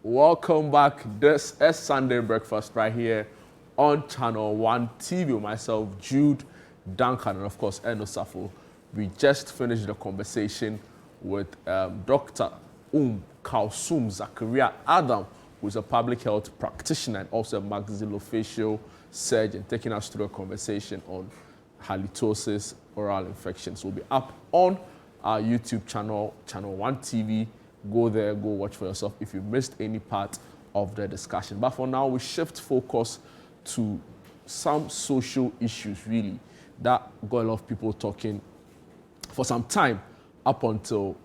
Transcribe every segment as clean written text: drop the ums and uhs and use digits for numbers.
welcome back. This is Sunday Breakfast right here on ChannelOne TV. Myself, Jude, Duncan, and of course, Eno Safo. We just finished the conversation with Dr. Kalsum Zakaria Adam, who is a public health practitioner and also a maxillofacial surgeon, taking us through a conversation on halitosis, oral infections. Will be up on our YouTube channel, ChannelOne TV. Go there, go watch for yourself if you missed any part of the discussion. But for now, we shift focus to some social issues, really, that got a lot of people talking for some time up until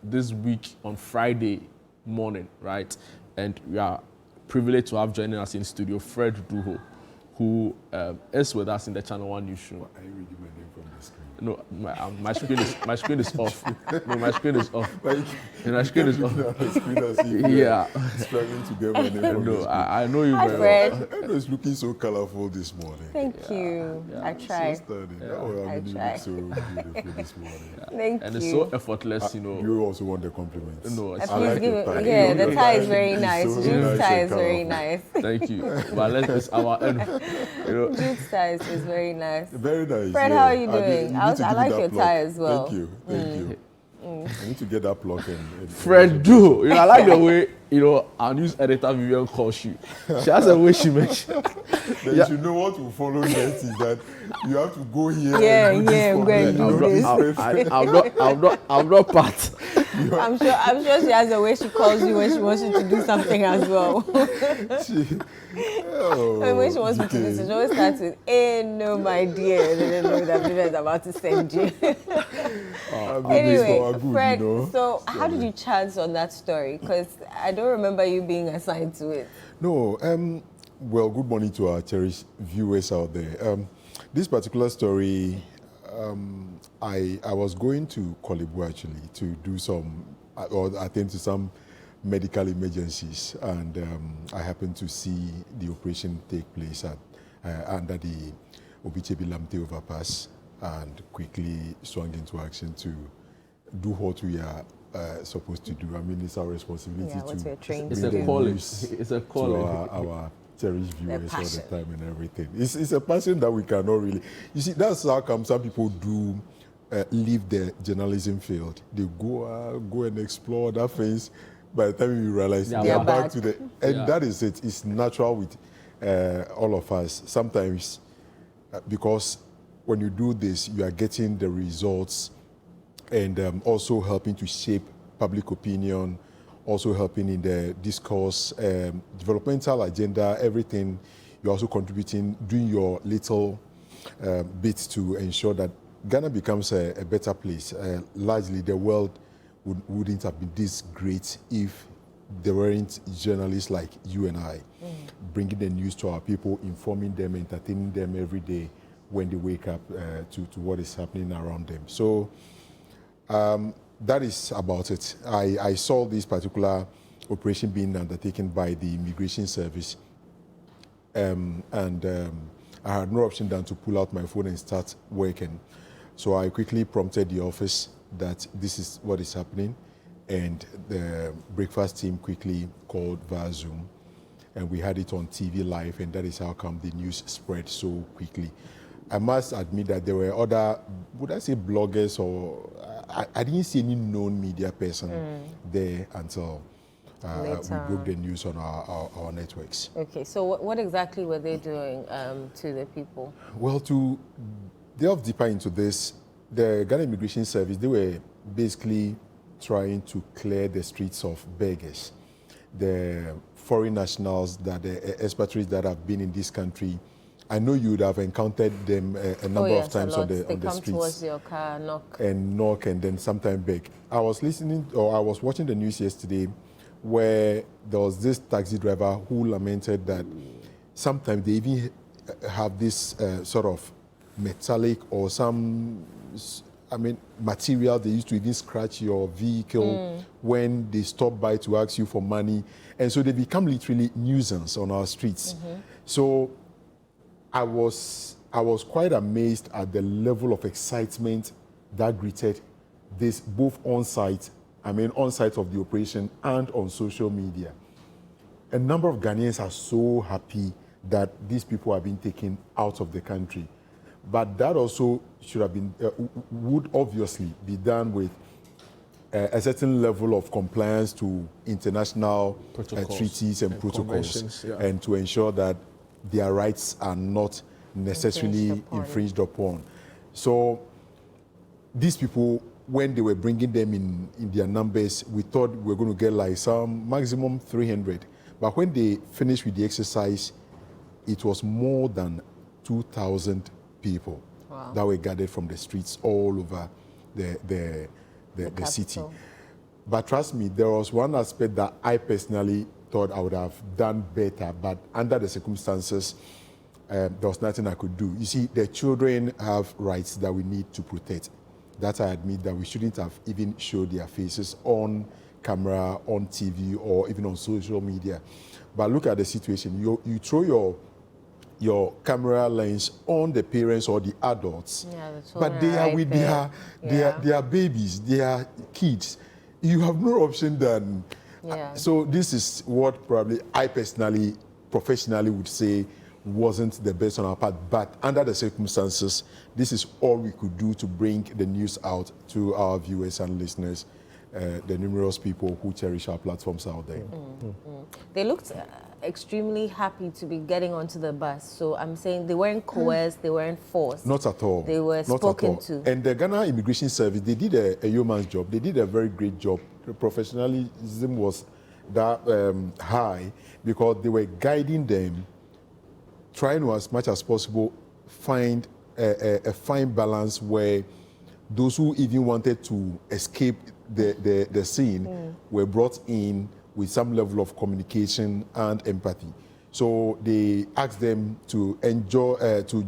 this week on Friday morning, right? And we are privileged to have joining us in studio Fred Duho, who is with us in the ChannelOne newsroom. Are you reading my name from the screen? No, my screen is off. No, my screen is off. My screen is off. Yeah. Struggling to get my name from the screen. I know you Hi, very Fred. well. I know it's looking so colorful this morning. Thank you. I tried. So stunning. Oh, I mean, you look so beautiful this morning. Thank And you. it's so effortless, you know. You also want the compliments. No, it's I like Please your tie. yeah, You know, the tie is your very is nice. so Jude's nice tie and is very colorful. nice. Thank you. But it's our end. You know, Jude's tie is very nice. Very nice. Fred, yeah. how are you I doing? need I to give like you that your plug. tie as well. Thank you. Thank you. I need to get that plug and Fred do. You know, I like the way, you know, our news editor Vivian calls you. She has a way she mentioned. Then you should know what will follow next is that you have to go here Yeah, and do yeah, this for go and me. do You know, this. I'm not part. I'm sure she has a way she calls you when she wants you to do something as well. And when she wants me to do so, she always starts with, no, my dear. And then know that Vivian is about to send you. Anyway, good, Fred, you know? so how did you chance on that story? Because I don't remember you being assigned to it. No, well, good morning to our cherished viewers out there. This particular story, I was going to Kolibu actually to do some, or attend to some medical emergencies, and I happened to see the operation take place at under the Obichebi Lamte overpass, and quickly swung into action to do what we are supposed to do. I mean, it's our responsibility Yeah, what we're trained It's to a do. calling. news It's a to calling. our cherished viewers all the passion. time and everything. It's a passion that we cannot really. You see, that's how come some people do leave the journalism field. They go and explore that phase. By the time you realize Yeah, they are back. back to the, and Yeah. that is it. It's natural with all of us. Sometimes because when you do this, you are getting the results and also helping to shape public opinion, also helping in the discourse, developmental agenda, everything. You're also contributing, doing your little bit to ensure that Ghana becomes a better place. Largely, the world wouldn't have been this great if there weren't journalists like you and I bringing the news to our people, informing them, entertaining them every day when they wake up to what is happening around them. So that is about it. I saw this particular operation being undertaken by the Immigration Service, and I had no option than to pull out my phone and start working. So I quickly prompted the office that this is what is happening, and the breakfast team quickly called via Zoom, and we had it on TV live, and that is how come the news spread so quickly. I must admit that there were other, would I say bloggers, or I didn't see any known media person there until we broke the news on our networks. Okay, so what exactly were they doing to the people? Well, to delve deeper into this, the Ghana Immigration Service, they were basically trying to clear the streets of beggars. The foreign nationals, the expatriates that have been in this country, I know you would have encountered them a number of times on the They come streets. towards your car, knock. And then sometimes beg. I was watching the news yesterday where there was this taxi driver who lamented that sometimes they even have this sort of metallic or some, material they used to even scratch your vehicle when they stop by to ask you for money. And so they become literally nuisance on our streets. So I was quite amazed at the level of excitement that greeted this both on site of the operation and on social media. a number of Ghanaians are so happy that these people are being taken out of the country. But that also should have been, would obviously be done with a certain level of compliance to international treaties and protocols, yeah. and to ensure that their rights are not necessarily infringed upon. So these people, when they were bringing them in their numbers, we thought we were going to get like some maximum 300. But when they finished with the exercise, it was more than 2,000 people that were gathered from the streets all over the city. But trust me, there was one aspect that I personally thought I would have done better, but under the circumstances, there was nothing I could do. You see, the children have rights that we need to protect. That I admit that we shouldn't have even showed their faces on camera, on TV, or even on social media. But look at the situation. You throw your camera lens on the parents or the adults, but they are with their babies, their kids. You have no option than. So this is what probably I personally, professionally would say wasn't the best on our part. But under the circumstances, this is all we could do to bring the news out to our viewers and listeners, the numerous people who cherish our platforms out there. They looked extremely happy to be getting onto the bus. So I'm saying they weren't coerced, they weren't forced. Not at all. They were spoken to. And the Ghana Immigration Service, they did a yeoman's job. They did a very great job. The professionalism was that high, because they were guiding them, trying to, as much as possible, find a fine balance where those who even wanted to escape the scene were brought in with some level of communication and empathy. So they asked them to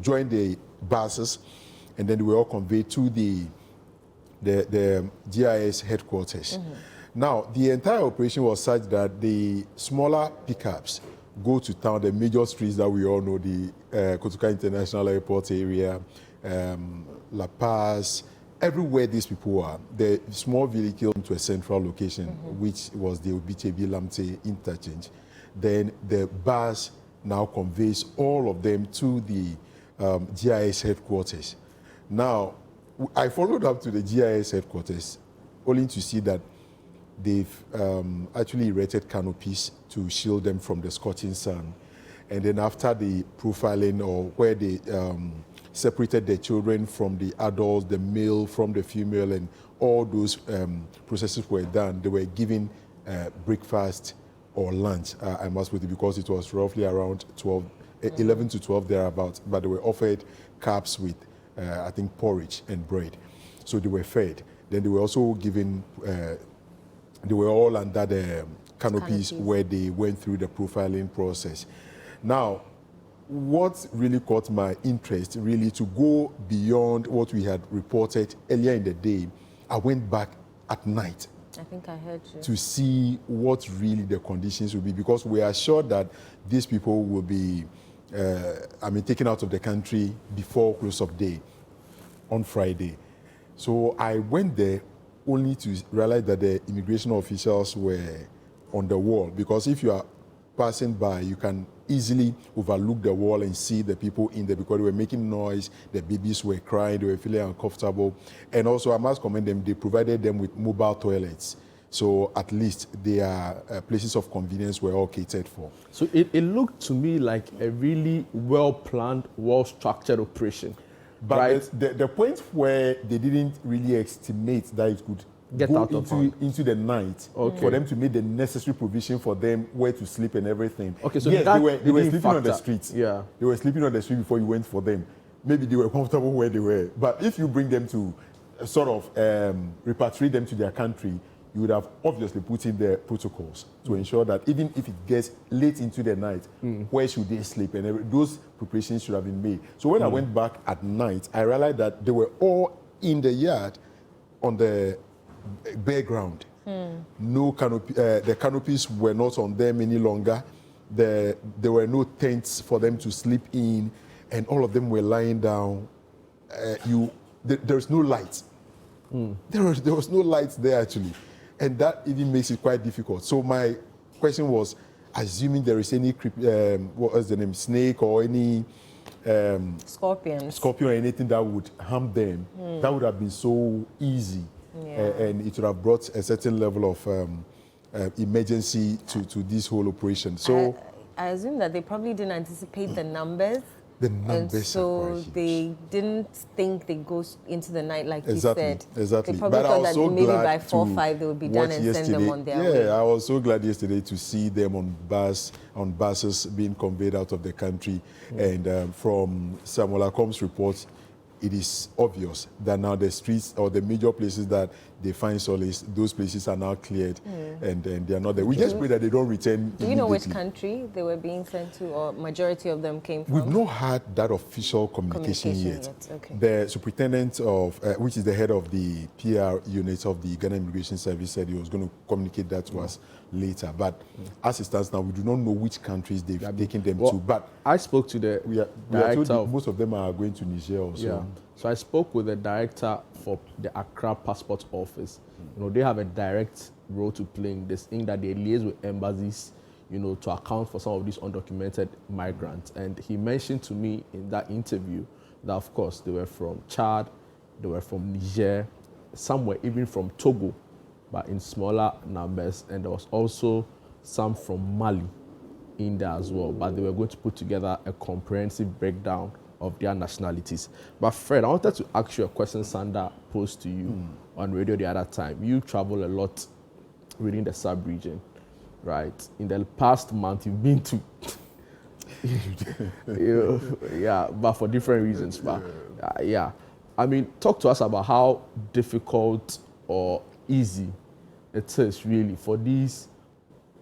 join the buses, and then they were all conveyed to the GIS headquarters. Now, the entire operation was such that the smaller pickups go to town, the major streets that we all know, the Kotoka International Airport area, La Paz, everywhere these people are. The small vehicle to a central location, which was the Obichebi Lamte interchange. Then the bus now conveys all of them to the GIS headquarters. Now, I followed up to the GIS headquarters only to see that they've actually erected canopies to shield them from the scorching sun. And then after the profiling, or where they separated the children from the adults, the male from the female, and all those processes were done, they were given breakfast or lunch, I must put it, because it was roughly around 11 to 12 thereabouts, but they were offered cups with, I think, porridge and bread. So they were fed. Then they were also given, they were all under the canopies where they went through the profiling process. Now, what really caught my interest, really, to go beyond what we had reported earlier in the day, I went back at night. I think I heard you. To see what really the conditions will be, because we are sure that these people will be, taken out of the country before close of day on Friday. So I went there only to realize that the immigration officials were on the wall, because if you are passing by, you can easily overlook the wall and see the people in there, because they were making noise, the babies were crying, they were feeling uncomfortable. And also, I must commend them, they provided them with mobile toilets. So at least their places of convenience were all catered for. So it looked to me like a really well-planned, well-structured operation. But right? the point where they didn't really estimate that it could go into the night, for them to make the necessary provision for them where to sleep and everything. Okay, so yes, they were sleeping on the streets. Yeah. They were sleeping on the street before you went for them. Maybe they were comfortable where they were. But if you bring them to sort of repatriate them to their country, you would have obviously put in the protocols to ensure that even if it gets late into the night, where should they sleep? And those preparations should have been made. So when I went back at night, I realized that they were all in the yard on the bare ground. No canopy, the canopies were not on them any longer. There were no tents for them to sleep in, and all of them were lying down. There's no light. There was no light there, actually. And that even makes it quite difficult. So my question was, assuming there is any, what is the name, snake or any Scorpions. scorpion or anything that would harm them, that would have been so easy. And it would have brought a certain level of emergency to this whole operation. So I assume that they probably didn't anticipate the numbers. the numbers And so are quite huge. they didn't think they go into the night like Exactly, you said. exactly. They probably But I thought was that so maybe glad by 4 or to 5 they would be done watch and send them on their way. I was so glad yesterday to see them on buses being conveyed out of the country. And from Samuel Akom's report, it is obvious that now the streets or the major places that they find solace, those places are now cleared and they are not there. We just pray that they don't return. Do you know which immediately. country they were being sent to, or majority of them came from? We've not had that official communication yet. Okay. The superintendent of, which is the head of the PR unit of the Ghana Immigration Service, said he was going to communicate that to us later. But as it stands now, we do not know which countries they've taken them to. But I spoke to the we are director told of, most of them are going to Niger also. yeah. So I spoke with the director for the Accra Passport Office. You know, they have a direct role to play in this, in that they liaise with embassies, you know, to account for some of these undocumented migrants. And he mentioned to me in that interview that, of course, they were from Chad, they were from Niger, some were even from Togo, but in smaller numbers. And there was also some from Mali in there as well. But they were going to put together a comprehensive breakdown of their nationalities. But Fred, I wanted to ask you a question Sandra posed to you on radio the other time. You travel a lot within the sub-region, right? In the past month, you've been to, yeah, but for different reasons. But yeah, I mean, talk to us about how difficult or easy it is really for these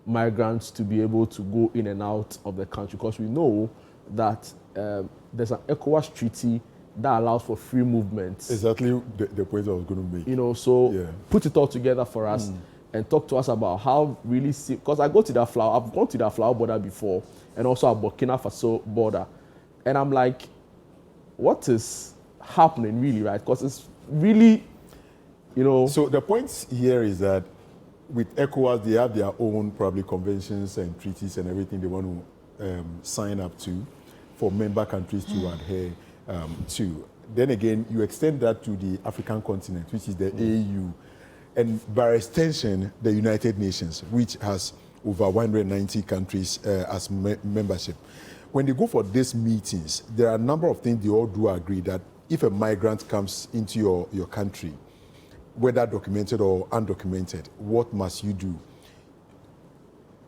migrants to be able to go in and out of the country, because we know that there's an ECOWAS treaty that allows for free movement. Exactly the point I was going to make. You know, so put it all together for us and talk to us about how really, because I've gone to the flower border before, and also at Burkina Faso border, and I'm like, what is happening really, right? Because it's really, you know. So the point here is that with ECOWAS, they have their own probably conventions and treaties and everything they want to sign up to for member countries to adhere to. Then again, you extend that to the African continent, which is the AU, and by extension, the United Nations, which has over 190 countries as membership. When they go for these meetings, there are a number of things they all do agree that if a migrant comes into your country, whether documented or undocumented, what must you do?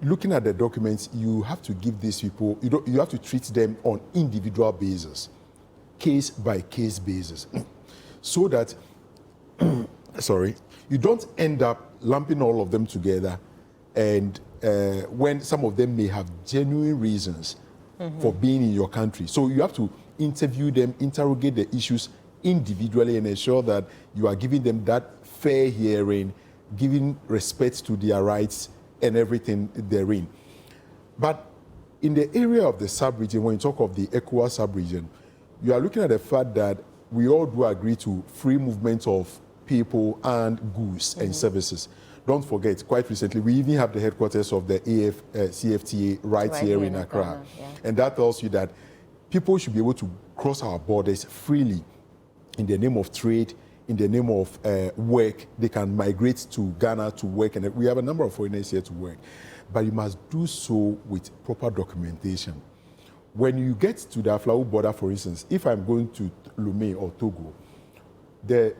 Looking at the documents, you have to give these people, you have to treat them on individual basis, case by case basis, so that, sorry, you don't end up lumping all of them together, and when some of them may have genuine reasons for being in your country. So you have to interview them, interrogate the issues individually, and ensure that you are giving them that fair hearing, giving respect to their rights and everything therein. But in the area of the sub-region, when you talk of the ECOWAS sub-region, you are looking at the fact that we all do agree to free movement of people and goods and services. Don't forget, quite recently, we even have the headquarters of the CFTA right here in Accra. And that tells you that people should be able to cross our borders freely in the name of trade, in the name of work. They can migrate to Ghana to work, and we have a number of foreigners here to work. But you must do so with proper documentation. When you get to the Aflau border, for instance, if I'm going to Lomé or Togo, the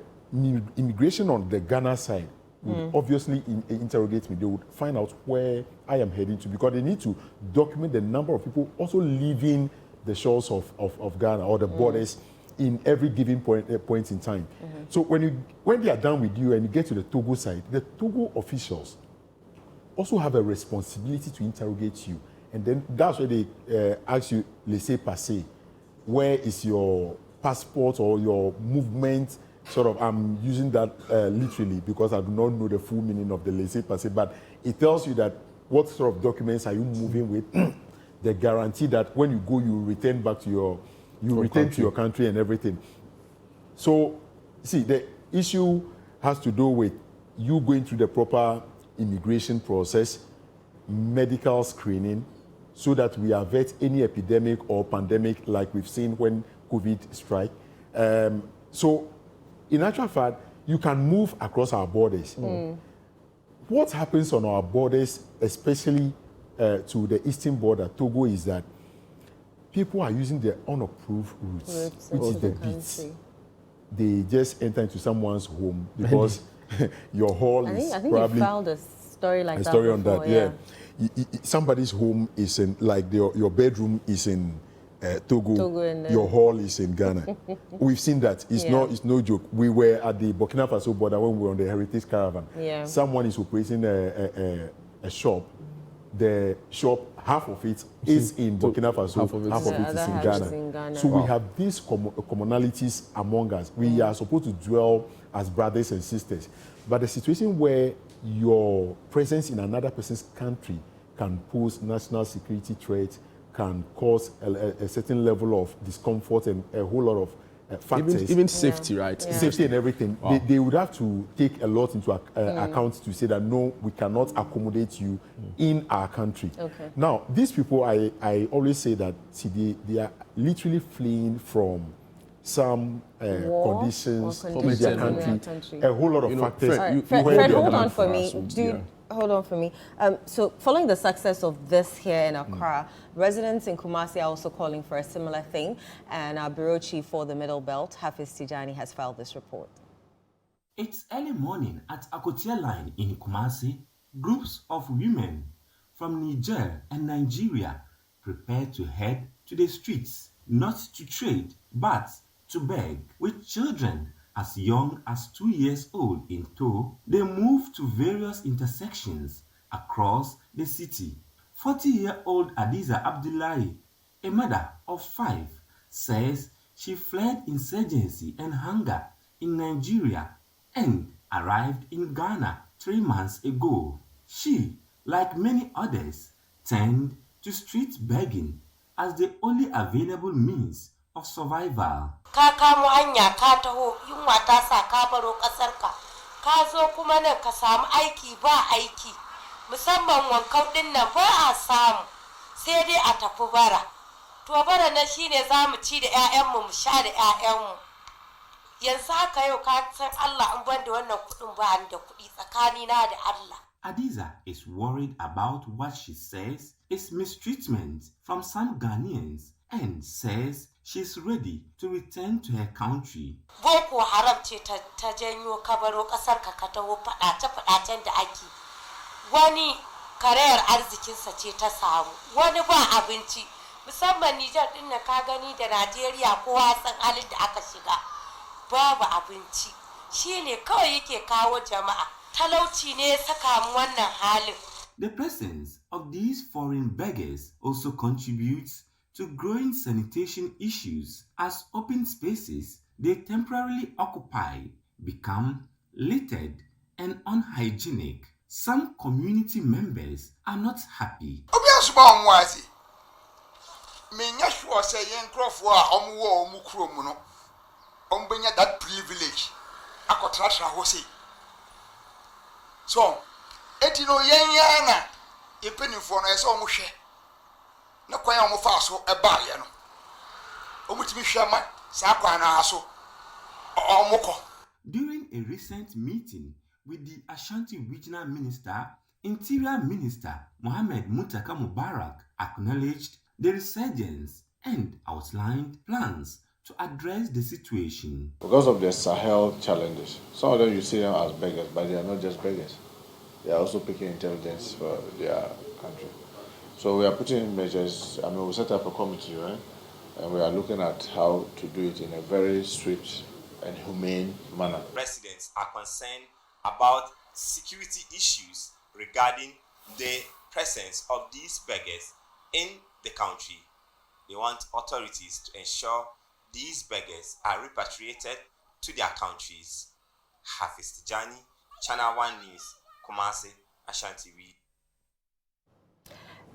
immigration on the Ghana side would obviously interrogate me. They would find out where I am heading to, because they need to document the number of people also leaving the shores of Ghana or the borders in every given point in time. So when they are done with you and you get to the Togo side, the Togo officials also have a responsibility to interrogate you. And then that's where they ask you, laissez-passer. Where is your passport or your movement? Sort of, I'm using that literally because I do not know the full meaning of the laissez-passer, but it tells you that what sort of documents are you moving with, the guarantee that when you go, you return back to your country and everything. So, see, the issue has to do with you going through the proper immigration process, medical screening so that we avert any epidemic or pandemic like we've seen when COVID struck. So, in actual fact, you can move across our borders. What happens on our borders, especially to the eastern border, Togo, is that people are using their unapproved routes, which is the beats. They just enter into someone's home because your hall is I think probably... you found a story like a that story before, on that, yeah. Somebody's home is in, like your bedroom is in Togo and, your hall is in Ghana. We've seen that. It's no joke. We were at the Burkina Faso border when we were on the Heritage Caravan. Yeah. Someone is operating a shop. The shop, half of it is in Burkina Faso, half of it is in Ghana. So we have these commonalities among us. We are supposed to dwell as brothers and sisters. But the situation where your presence in another person's country can pose national security threats, can cause a certain level of discomfort and a whole lot of factors. Even safety, right? Safety and everything. They would have to take a lot into account to say that, no, we cannot accommodate you in our country. Okay. Now, these people, I always say that, see, they are literally fleeing from some conditions in their country. A whole lot of factors. Fred, hold on for me. Hold on for me. So, following the success of this here in Accra, residents in Kumasi are also calling for a similar thing. And our bureau chief for the Middle Belt, Hafiz Tijani, has filed this report. It's early morning at Akotia Line in Kumasi. Groups of women from Niger and Nigeria prepare to head to the streets, not to trade, but to beg. With children as young as 2 years old in tow, they move to various intersections across the city. 40-year-old Adiza Abdullahi, a mother of 5, says she fled insurgency and hunger in Nigeria and arrived in Ghana 3 months ago. She, like many others, turned to street begging as the only available means of survival. Ka kamo hanya ka taho yunwa ta sa ka baro kasarka ka zo kuma nan ka samu aiki ba aiki musamman wankau din nan ba a samu sai dai a tafi bara to bara na shine zamu ci da ƴaƴanmu mu sha da ƴaƴanmu yanzu haka yau ka san Allah in ban da wannan kudin ba ni da kudi tsakani na da Allah. Adiza is worried about what she says is mistreatment from some Ghanaians and says she's ready to return to her country. Boko Haram ce ta janyo kabaro kasar ka taho fadace-fadacen da ake. Wani karayar arzikinsa ce ta samu, wani ba abinci. Musamman Nijar din na ka gani da Najeriya kowa san halin da aka shiga. Babu abinci. Shine kawai yake kawo jama'a. Talauci ne ya saka mu wannan halin. The presence of these foreign beggars also contributes to growing sanitation issues as open spaces they temporarily occupy become littered and unhygienic. Some community members are not happy. That privilege. So, etino yenya impeni for na so mo hwe na kwan a mo fa so e ba ye no omutimi hwema sa kwan na so omoko. During a recent meeting with the Ashanti Regional Minister, Interior Minister Mohammed Mutaka Mubarak acknowledged the resurgence and outlined plans to address the situation. Because of the Sahel challenges, some of them you see them as beggars, but they are not just beggars. They are also picking intelligence for their country. So we are putting in measures. I mean, we set up a committee, right? And we are looking at how to do it in a very swift and humane manner. Residents are concerned about security issues regarding the presence of these beggars in the country. They want authorities to ensure these beggars are repatriated to their countries. Hafiz Tijani, ChannelOne News, Kumasi, Ashanti.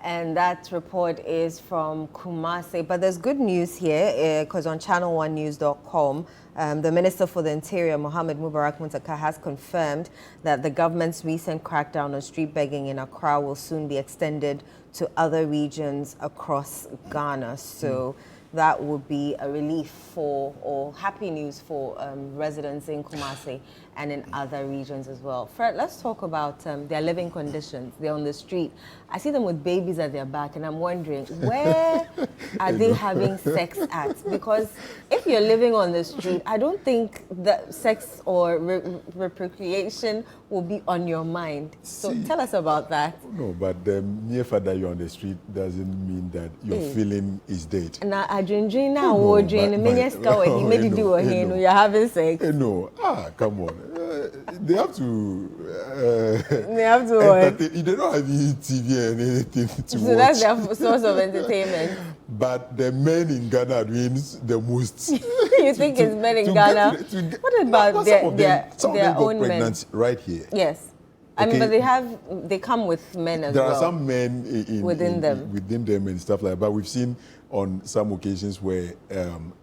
And that report is from Kumasi. But there's good news here, because on ChannelOneNews.com, the Minister for the Interior, Mohammed Mubarak Muntaka, has confirmed that the government's recent crackdown on street begging in Accra will soon be extended to other regions across Ghana. So that would be a relief for, or happy news for residents in Kumasi and in other regions as well. Fred, let's talk about their living conditions. They're on the street. I see them with babies at their back, and I'm wondering, where are they having sex at? Because if you're living on the street, I don't think that sex or repatriation will be on your mind. So tell us about that. No, but the mere fact that you're on the street doesn't mean that your feeling is dead. Now, you're having sex. No, come on. They have to. They have to. They don't have any TV and anything to watch. So that's their source of entertainment. But the men in Ghana are doing the most. You think it's men in Ghana? What about their own men? Right here. Yes. I mean, but they come with men as well. There are some men within them and stuff like that. But we've seen on some occasions where,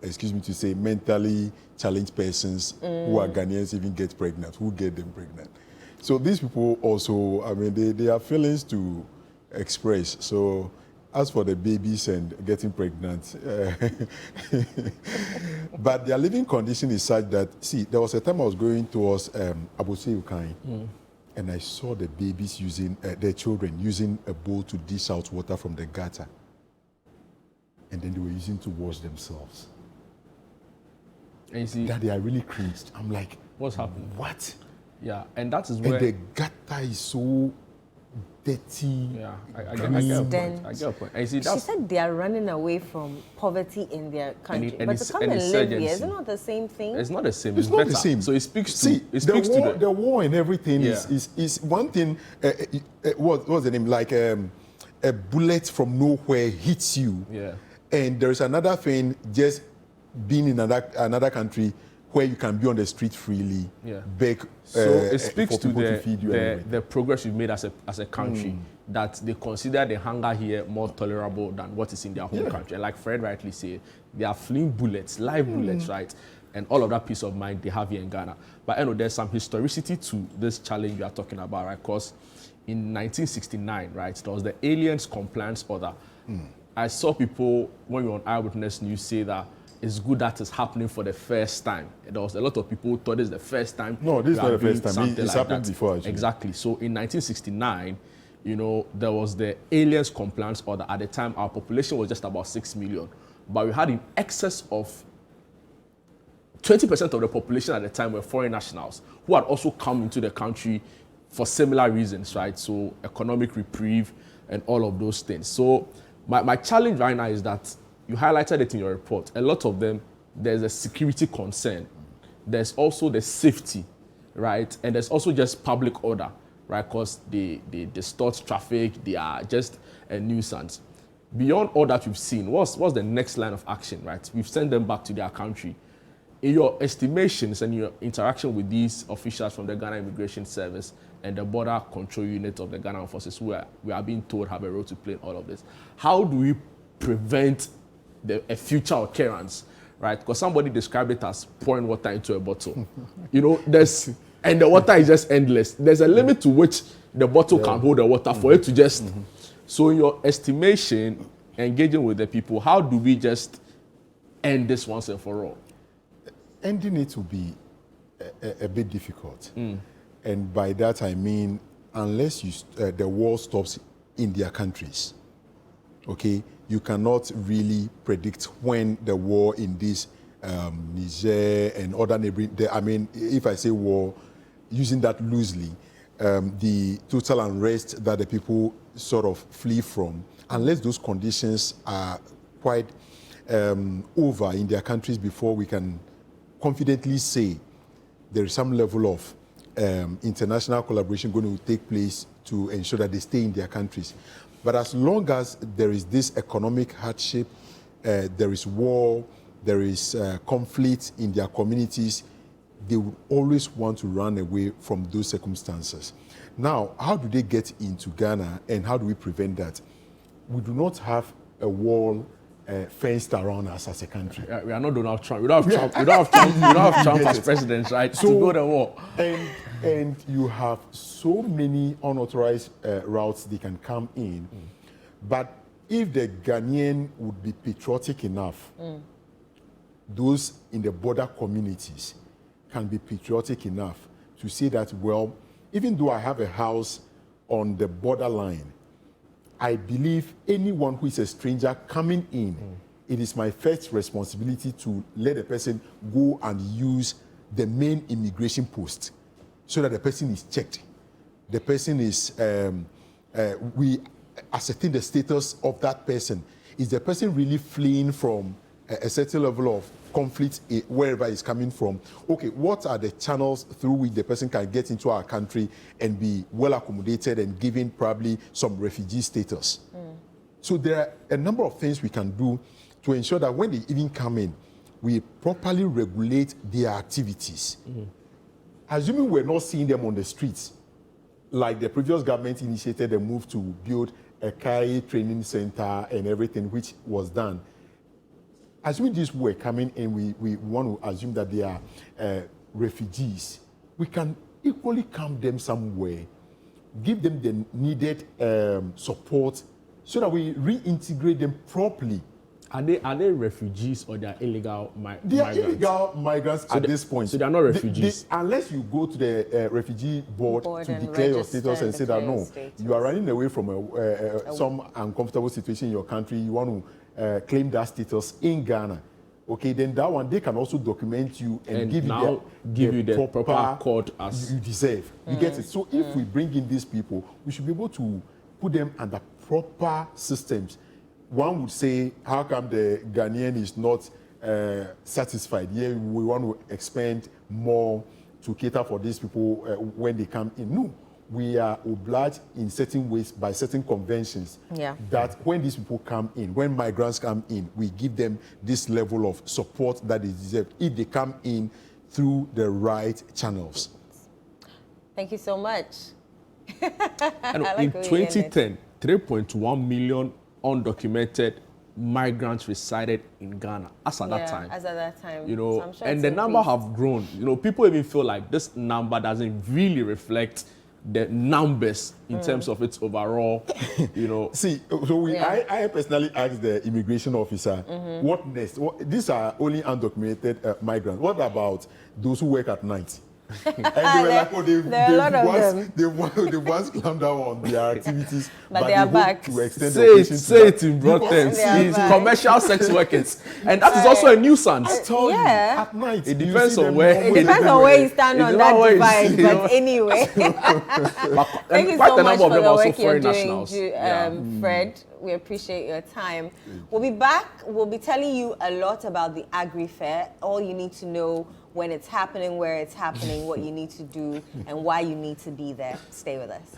excuse me to say, mentally challenged persons who are Ghanaians even get pregnant, who get them pregnant. So these people also, I mean, they have feelings to express. So as for the babies and getting pregnant, but their living condition is such that, see, there was a time I was going towards Abose Ukai, and I saw the babies using, their children using a bowl to dish out water from the gutter. And then they were using to wash themselves. And you see, that they are really cringed. I'm like, what's happening? What? Yeah, and that is where... And the gutter is so dirty. Yeah, I get a point. I get a point. And you see, she said they are running away from poverty in their country. But to come and live here, is it not the same thing? It's not the same. It's not the same. So it speaks to... See, the war and everything is one thing. What's the name? Like a bullet from nowhere hits you. Yeah. And there is another thing, just being in another country where you can be on the street freely, beg so it speaks for people to feed you. The progress we've made as a country, that they consider the hunger here more tolerable than what is in their home country. And like Fred rightly said, they are fleeing bullets, live bullets, right? And all of that peace of mind they have here in Ghana. But you know, there's some historicity to this challenge we are talking about, right? Because in 1969, right, there was the Aliens Compliance Order. I saw people, when we were on Eyewitness News, say that it's good that it's happening for the first time. There was a lot of people who thought it's the first time. No, this is not the first time. It's happened before, actually. Exactly. So in 1969, you know, there was the Aliens Compliance Order. At the time, our population was just about 6 million. But we had in excess of 20% of the population at the time were foreign nationals who had also come into the country for similar reasons, right? So economic reprieve and all of those things. So my challenge right now is that you highlighted it in your report. A lot of them, there's a security concern. There's also the safety, right? And there's also just public order, right? Because they distort traffic, they are just a nuisance. Beyond all that we've seen, what's the next line of action, right? We've sent them back to their country. In your estimations and your interaction with these officials from the Ghana Immigration Service and the Border Control Unit of the Ghana Armed Forces, who we are being told have a role to play in all of this, how do we prevent a future occurrence, right? Because somebody described it as pouring water into a bottle. You know, and the water is just endless. There's a limit to which the bottle can hold the water for it to just... So in your estimation, engaging with the people, how do we just end this once and for all? Ending it will be a bit difficult. And by that I mean, unless the war stops in their countries, okay, you cannot really predict when the war in this Niger and other neighboring, I mean, if I say war, using that loosely, the total unrest that the people sort of flee from, unless those conditions are quite over in their countries before we can confidently say there is some level of international collaboration going to take place to ensure that they stay in their countries. But as long as there is this economic hardship, there is war, there is conflict in their communities, they will always want to run away from those circumstances. Now, how do they get into Ghana and how do we prevent that? we do not have a wall fenced around us as a country. We are not Donald Trump. We don't have Trump. We don't have Trump. We don't have Trump as president, right? So, to go to war. And you have so many unauthorized routes they can come in. But if the Ghanaian would be patriotic enough, those in the border communities can be patriotic enough to say that, well, even though I have a house on the borderline, I believe anyone who is a stranger coming in, it is my first responsibility to let the person go and use the main immigration post so that the person is checked. The person is, we ascertain the status of that person. Is the person really fleeing from a certain level of conflict wherever he's coming from? Okay, what are the channels through which the person can get into our country and be well accommodated and given probably some refugee status? So there are a number of things we can do to ensure that when they even come in, we properly regulate their activities. Assuming we're not seeing them on the streets, like the previous government initiated a move to build a CAI training center and everything, which was done. Assuming these were coming in, we want to assume that they are refugees. We can equally camp them somewhere, give them the needed support so that we reintegrate them properly. Are they refugees or they are illegal migrants? They are illegal migrants at this point. So they are not refugees? Unless you go to the refugee board to declare your status and say that, no, you are running away from some uncomfortable situation in your country, you want to claim that status in Ghana. Okay, then that one, they can also document you and give you the proper code as you deserve. You get it? So if we bring in these people, we should be able to put them under proper systems. One would say, how come the Ghanaian is not satisfied? Yeah, we want to expand more to cater for these people when they come in. No, we are obliged in certain ways by certain conventions that when these people come in, when migrants come in, we give them this level of support that they deserve if they come in through the right channels. Thank you so much. And in 2010, 3.1 million undocumented migrants resided in Ghana as at that time. As at that time. You know, so I'm sure and the number have grown. You know, people even feel like this number doesn't really reflect the numbers in terms of its overall, you know. See, so I personally asked the immigration officer, what next? These are only undocumented migrants. What about those who work at night? And they were like, oh, they've once clamped down on their activities, but they are back to extend say it in broad terms. It's commercial sex workers, and that is also a nuisance. At night, it depends on where. It depends on where you stand on that divide. But anyway, thank you so much for the work you're doing, Fred. We appreciate your time. We'll be back. We'll be telling you a lot about the Agri-Fair. All you need to know when it's happening, where it's happening, what you need to do, and why you need to be there. Stay with us.